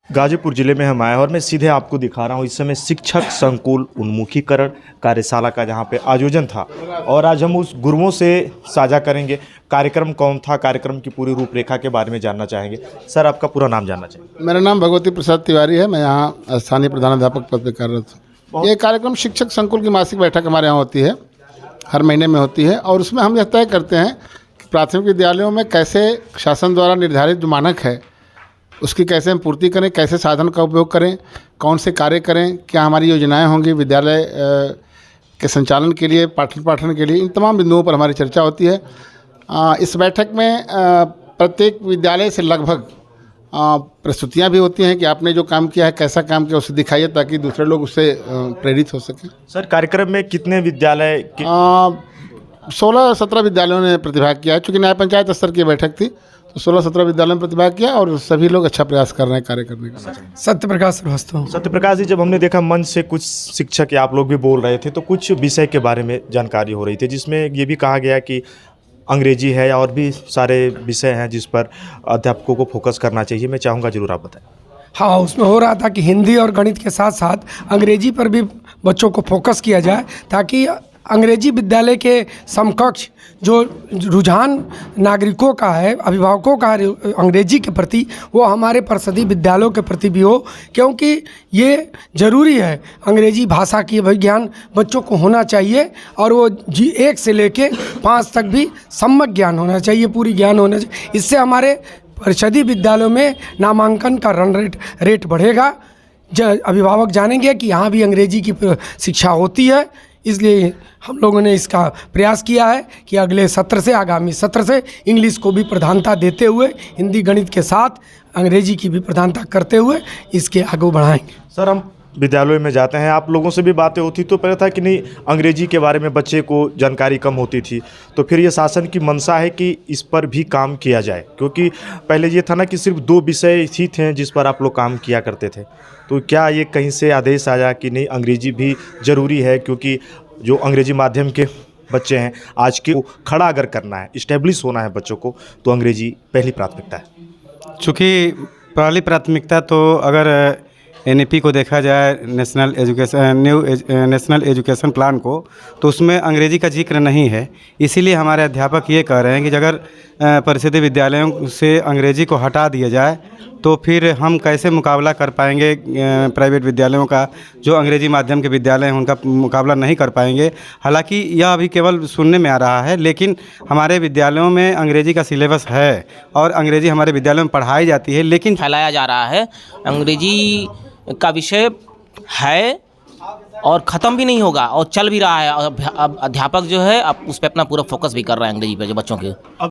गाजीपुर जिले में हम आए और मैं सीधे आपको दिखा रहा हूँ इस समय शिक्षक संकुल उन्मुखीकरण कार्यशाला का जहाँ पे आयोजन था और आज हम उस गुरुओं से साझा करेंगे। कार्यक्रम कौन था, कार्यक्रम की पूरी रूपरेखा के बारे में जानना चाहेंगे। सर, आपका पूरा नाम जानना चाहेंगे। मेरा नाम भगवती प्रसाद तिवारी है। मैं यहाँ स्थानीय प्रधानाध्यापक पद पर कार्यरत हूँ। ये कार्यक्रम शिक्षक संकुल की मासिक बैठक हमारे यहाँ होती है, हर महीने में होती है और उसमें हम यह तय करते हैं कि प्राथमिक विद्यालयों में कैसे शासन द्वारा निर्धारित जो मानक है उसकी कैसे हम पूर्ति करें, कैसे साधन का उपयोग करें, कौन से कार्य करें, क्या हमारी योजनाएं होंगी विद्यालय के संचालन के लिए, पाठन पाठन के लिए, इन तमाम बिंदुओं पर हमारी चर्चा होती है। इस बैठक में प्रत्येक विद्यालय से लगभग प्रस्तुतियां भी होती हैं कि आपने जो काम किया है, कैसा काम किया, उसे दिखाइए ताकि दूसरे लोग उससे प्रेरित हो सकें। सर, कार्यक्रम में कितने विद्यालय 16-17 विद्यालयों ने प्रतिभाग किया है। चूँकि न्याय पंचायत स्तर की बैठक थी तो 16-17 विद्यालयों में प्रतिभाग किया और सभी लोग अच्छा प्रयास कर रहे हैं कार्य करने का। सत्यप्रकाश श्रीवास्तव। सत्यप्रकाश जी, जब हमने देखा मंच से कुछ शिक्षक या आप लोग भी बोल रहे थे तो कुछ विषय के बारे में जानकारी हो रही थी, जिसमें ये भी कहा गया कि अंग्रेजी है और भी सारे विषय हैं जिस पर अध्यापकों को फोकस करना चाहिए। मैं चाहूँगा जरूर आप बताएं। हाँ, उसमें हो रहा था कि हिंदी और गणित के साथ साथ अंग्रेजी पर भी बच्चों को फोकस किया जाए ताकि अंग्रेजी विद्यालय के समकक्ष जो रुझान नागरिकों का है, अभिभावकों का है अंग्रेजी के प्रति, वो हमारे परिषदीय विद्यालयों के प्रति भी हो, क्योंकि ये ज़रूरी है। अंग्रेजी भाषा की विज्ञान बच्चों को होना चाहिए और वो G1 से लेके 5 तक भी सम्यक ज्ञान होना चाहिए, पूरी ज्ञान होना चाहिए। इससे हमारे परिषदीय विद्यालयों में नामांकन का रन रेट बढ़ेगा। अभिभावक जानेंगे कि यहाँ भी अंग्रेजी की शिक्षा होती है। इसलिए हम लोगों ने इसका प्रयास किया है कि अगले सत्र से, आगामी सत्र से इंग्लिश को भी प्रधानता देते हुए हिंदी गणित के साथ अंग्रेजी की भी प्रधानता करते हुए इसके आगे बढ़ाएंगे। सर, हम विद्यालयों में जाते हैं, आप लोगों से भी बातें होती तो पता था कि नहीं अंग्रेजी के बारे में बच्चे को जानकारी कम होती थी, तो फिर ये शासन की मंशा है कि इस पर भी काम किया जाए, क्योंकि पहले ये था ना कि सिर्फ 2 विषय ही थे जिस पर आप लोग काम किया करते थे। तो क्या ये कहीं से आदेश आया कि नहीं अंग्रेजी भी ज़रूरी है, क्योंकि जो अंग्रेजी माध्यम के बच्चे हैं आज के खड़ा अगर करना है, इस्टेब्लिश होना है बच्चों को, तो अंग्रेजी पहली प्राथमिकता है। चूँकि पहली प्राथमिकता तो अगर NEP को देखा जाए, नेशनल एजुकेशन प्लान को, तो उसमें अंग्रेजी का जिक्र नहीं है। इसीलिए हमारे अध्यापक ये कह रहे हैं कि अगर परिषदीय विद्यालयों से अंग्रेजी को हटा दिया जाए तो फिर हम कैसे मुकाबला कर पाएंगे प्राइवेट विद्यालयों का, जो अंग्रेजी माध्यम के विद्यालय हैं उनका मुकाबला नहीं कर पाएंगे। हालांकि यह अभी केवल सुनने में आ रहा है, लेकिन हमारे विद्यालयों में अंग्रेजी का सिलेबस है और अंग्रेजी हमारे विद्यालयों में पढ़ाई जाती है, लेकिन फैलाया जा रहा है। अंग्रेजी का विषय है और ख़त्म भी नहीं होगा और चल भी रहा है। अब अध्यापक जो है अब उस पर अपना पूरा फोकस भी कर रहे हैं अंग्रेजी पे, जो बच्चों के।